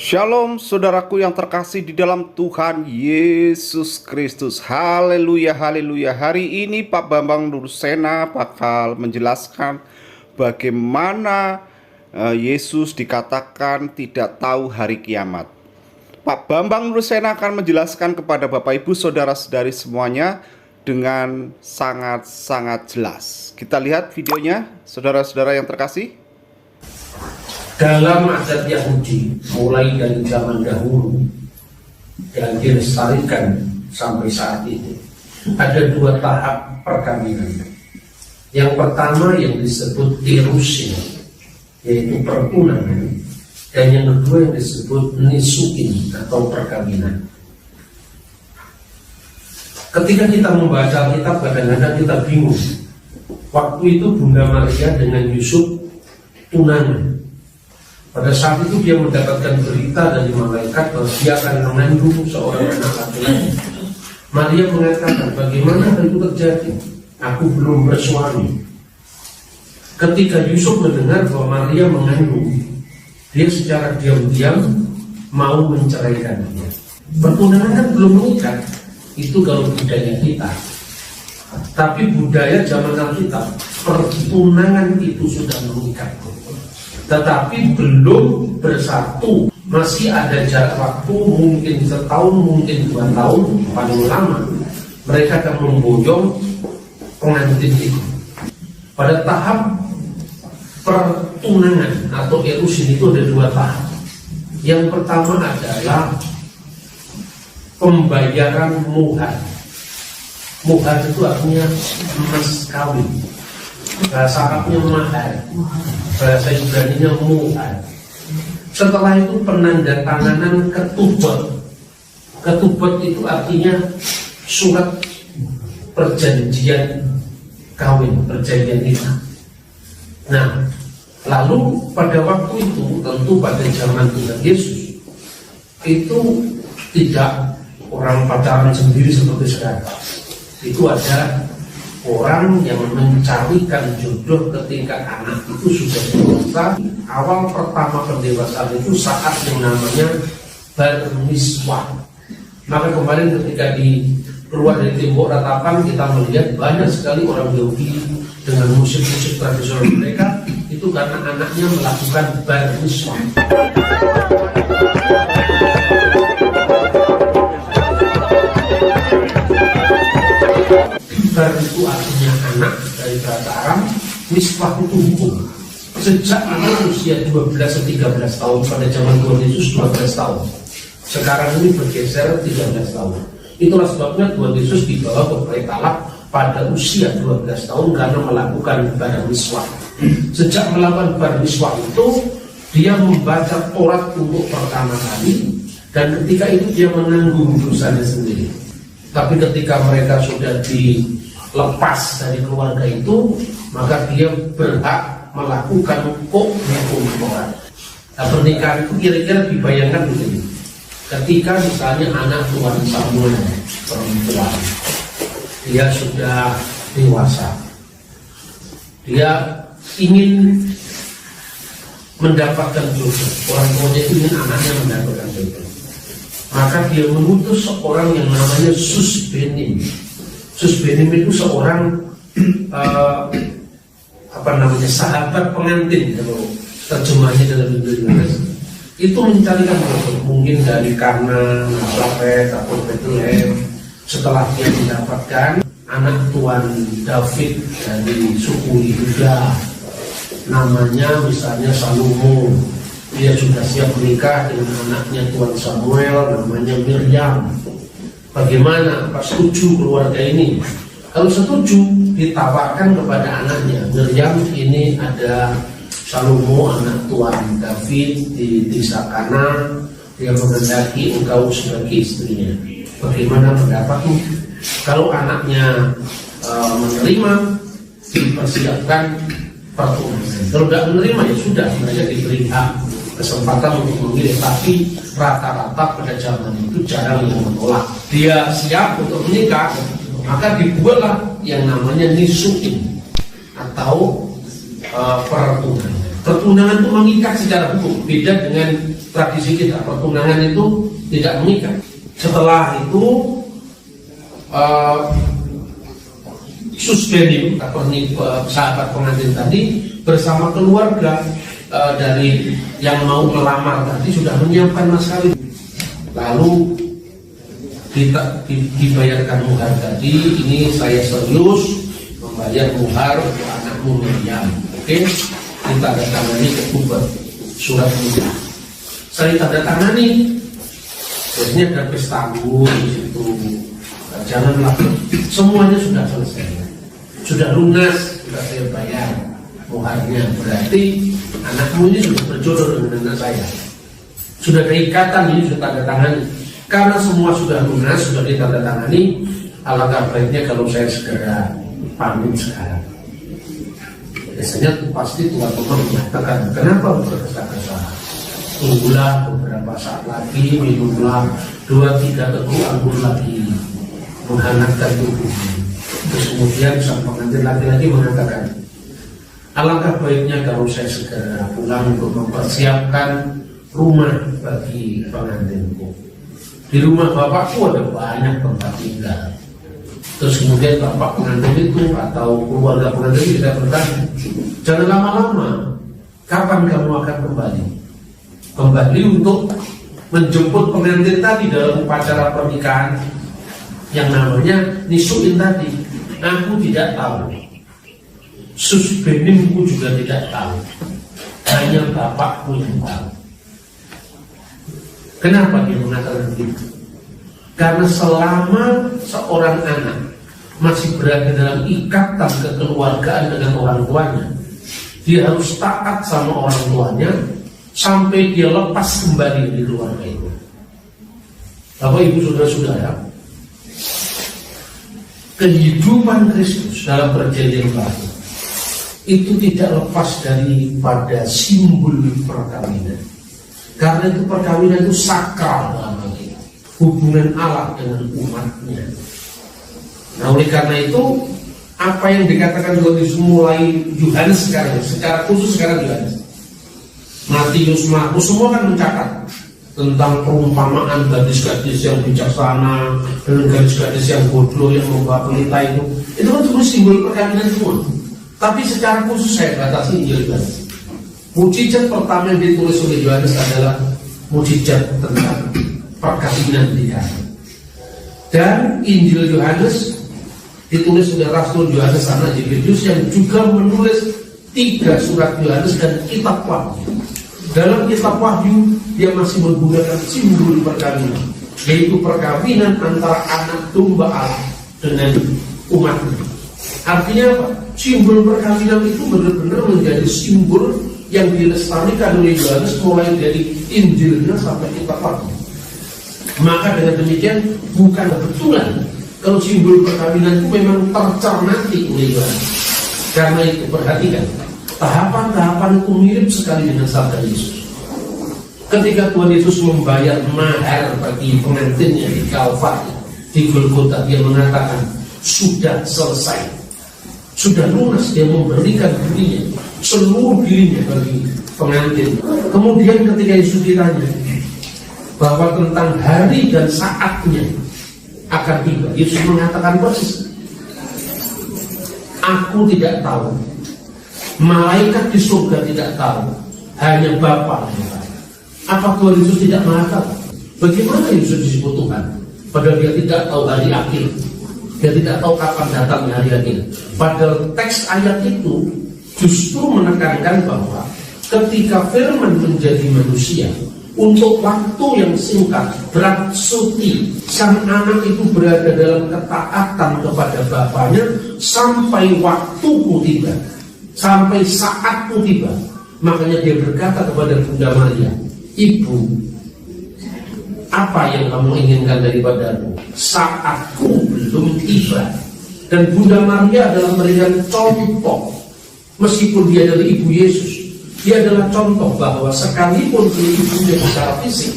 Shalom saudaraku yang terkasih di dalam Tuhan Yesus Kristus. Haleluya, haleluya. Hari ini Pak Bambang Nursena bakal menjelaskan bagaimana Yesus dikatakan tidak tahu hari kiamat. Pak Bambang Nursena akan menjelaskan kepada Bapak Ibu saudara-saudari semuanya dengan sangat-sangat jelas. Kita lihat videonya, saudara-saudara yang terkasih. Dalam adat Yahudi mulai dari zaman dahulu dan dilestarikan sampai saat ini ada dua tahap perkawinan. Yang pertama yang disebut tirusin, yaitu pertunangan, dan yang kedua yang disebut nisuin atau perkawinan. Ketika kita membaca kitab, kadang-kadang kita bingung. Waktu itu Bunda Maria dengan Yusuf tunangan. Pada saat itu dia mendapatkan berita dari malaikat bahwa dia akan mengandung seorang anak laki-laki. Maria mengatakan, bagaimana hal itu terjadi? Aku belum bersuami. Ketika Yusuf mendengar bahwa Maria mengandung, dia secara diam-diam mau menceraikannya. Pertunangan kan belum menikah, itu kalau budaya kita. Tapi budaya zaman Alkitab, pertunangan itu sudah menikah. Tetapi belum bersatu, masih ada jarak waktu mungkin setahun, mungkin 2 tahun, paling lama mereka akan memboyong pengantin itu. Pada tahap pertunangan atau erusin itu ada 2 tahap. Yang pertama adalah pembayaran muhar. Muhar itu artinya mas kawin. Bahasa Arabnya mahar, bahasa Ibraninya muhar. Setelah itu penandatanganan ketubah. Ketubah itu artinya surat perjanjian kawin, perjanjian nikah. Nah, lalu pada waktu itu, tentu pada zaman Tuhan Yesus, itu tidak orang pacaran sendiri seperti sekarang. Itu ada orang yang mencarikan jodoh ketika anak itu sudah dewasa. Awal pertama pendewasaan itu saat yang namanya bar mitzvah. Maka kemarin ketika keluar dari tembok ratapan, kita melihat banyak sekali orang Yahudi dengan musik-musik tradisional mereka, itu karena anaknya melakukan bar mitzvah. Bar itu artinya anak dari bahasa Arab, misbah itu hukum. Sejak anak usia 12 atau 13 tahun, pada zaman Tuhan Yesus 12 tahun. Sekarang ini bergeser 13 tahun. Itulah sebabnya Tuhan Yesus dibawa ke Bait Allah pada usia 12 tahun karena melakukan bar mitzvah. Sejak melakukan bar mitzvah itu, dia membaca Taurat untuk pertama kali, dan ketika itu dia menanggung dosanya sendiri. Tapi ketika mereka sudah dilepas dari keluarga itu, maka dia berhak melakukan hukum Taurat. Nah, pernikahan itu kira-kira dibayangkan begini. Ketika misalnya anak Tuhan Samuel perempuan, dia sudah dewasa, dia ingin mendapatkan jodoh, orang tuanya ingin anaknya mendapatkan jodoh. Maka dia mengutus seorang yang namanya Susbenim. Susbenim itu seorang sahabat pengantin, kalau terjemahnya dalam bahasa Inggris. Itu mencarikan jodoh, mungkin dari Kana, Nazareth atau Bethlehem. Setelah dia mendapatkan anak Tuan David dari suku Yehuda, namanya misalnya Salomo, dia sudah siap menikah dengan anaknya Tuan Samuel, namanya Miriam. Bagaimana? Apa setuju keluarga ini? Kalau setuju, ditawarkan kepada anaknya, Miriam, ini ada Salomo, anak Tuan David di desa Kana, dia menghendaki engkau sebagai istrinya. Bagaimana pendapatmu? Kalau anaknya menerima, dipersiapkan pertunangan. Kalau tidak menerima, ya sudah, mereka diberi hak kesempatan untuk memilih. Tapi rata-rata pada zaman itu jarang yang menolak. Dia siap untuk menikah, maka dibuatlah yang namanya nisuin atau pertunangan. Pertunangan itu mengikat secara hukum, beda dengan tradisi kita, pertunangan itu tidak mengikat. Setelah itu Susbenim atau sahabat pengantin tadi bersama keluarga dari yang mau melamar tadi sudah menyiapkan mas kawin, lalu dibayarkan muhar tadi. Ini saya serius membayar muhar untuk anakmu Miriam, oke? Kita tanda tangani ketupat surat nikah, saya tanda tangani. Biasanya ada pesta anggur di situ. Janganlah, semuanya sudah selesai, sudah lunas, sudah saya bayar muharnya. Berarti anakmu ini sudah berjodoh dengan anak saya, sudah ada ikatan, ini sudah tanda tangani. Karena semua sudah lunas, sudah ditandatangani, alangkah baiknya kalau saya segera pamit sekarang. Biasanya pasti tuan-tuan mengatakan, kenapa berkesa-kesa? Tunggulah beberapa saat lagi, minumlah 2-3 teguk anggur lagi, menghangatkan tubuh. Terus kemudian sang pengantin laki-laki mengatakan, alangkah baiknya kalau saya segera pulang untuk mempersiapkan rumah bagi pengantinku. Di rumah bapakku ada banyak tempat tinggal. Terus kemudian bapak pengantin itu atau keluarga pengantin tidak bertanya, jangan lama-lama, kapan kamu akan kembali? Kembali untuk menjemput pengantin tadi dalam upacara pernikahan yang namanya nisuin tadi. Aku tidak tahu, Susbenimku juga tidak tahu, hanya bapakku yang tahu. Kenapa dia mengatakan begitu? Karena selama seorang anak masih berada dalam ikatan kekeluargaan dengan orang tuanya, dia harus taat sama orang tuanya sampai dia lepas kembali di keluarga itu. Bapak Ibu saudara-saudara, kehidupan Kristus dalam perjanjian baru itu tidak lepas daripada simbol perkawinan. Karena itu perkawinan itu sakral dalam hal ini, hubungan Allah dengan umatnya. Nah, oleh karena itu apa yang dikatakan Tuhan Yesus mulai Yohanes sekarang, secara khusus sekarang Yohanes, Matius, Markus semua kan mencatat tentang perumpamaan gadis-gadis yang bijaksana dan gadis-gadis yang bodoh yang membawa pelita itu kan cuma simbol perkawinan semua. Tapi secara khusus saya batasi Injil Yohanes. Mujizat pertama yang ditulis oleh Yohanes adalah mujizat tentang perkawinan di Kana. Dan Injil Yohanes ditulis oleh Rasul Yohanes anak Zebedius yang juga menulis 3 surat Yohanes dan kitab Wahyu. Dalam kitab Wahyu dia masih menggunakan simbol perkawinan, yaitu perkawinan antara anak domba Allah dengan umatnya. Artinya apa? Simbol perkawinan itu benar-benar menjadi simbol yang dilestarikan oleh Yohanes mulai dari Injilnya sampai kitab Wahyu. Maka dengan demikian bukan kebetulan kalau simbol perkawinan itu memang tercermati oleh Yohanes. Karena itu perhatikan, tahapan-tahapan itu mirip sekali dengan sabda Yesus. Ketika Tuhan Yesus membayar mahar bagi pengantinnya di Kalvari, di Golgota, dia mengatakan sudah selesai, sudah lunas. Dia memberikan dirinya, seluruh dirinya bagi pengantin. Kemudian ketika Yesus ditanya bahwa tentang hari dan saatnya akan tiba, Yesus mengatakan persis, aku tidak tahu, malaikat di surga tidak tahu, hanya Bapa yang tahu. Apa Tuhan Yesus tidak mengatakan? Bagaimana Yesus disebut Tuhan? Padahal dia tidak tahu hari akhir, dia tidak tahu kapan datangnya hari akhir. Padahal teks ayat itu justru menekankan bahwa ketika Firman menjadi manusia, untuk waktu yang singkat, bersuci, sang anak itu berada dalam ketaatan kepada bapaknya sampai waktuku tiba, sampai saatku tiba. Makanya dia berkata kepada Bunda Maria, Ibu, apa yang kamu inginkan daripadaku? Saatku belum tiba. Dan Bunda Maria adalah memberikan contoh, meskipun dia adalah ibu Yesus, dia adalah contoh bahwa sekalipun ibunya secara fisik,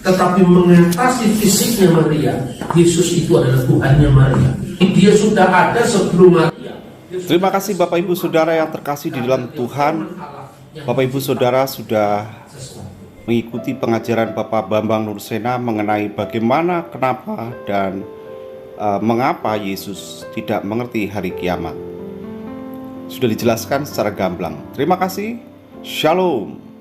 tetapi mengatasi fisiknya Maria, Yesus itu adalah Tuhannya Maria. Dia sudah ada sebelum Maria. Terima kasih Bapak Ibu Saudara yang terkasih di dalam Tuhan. Bapak Ibu Saudara sudah mengikuti pengajaran Bapak Bambang Nursena mengenai bagaimana, kenapa, dan mengapa Yesus tidak mengerti hari kiamat. Sudah dijelaskan secara gamblang. Terima kasih. Shalom.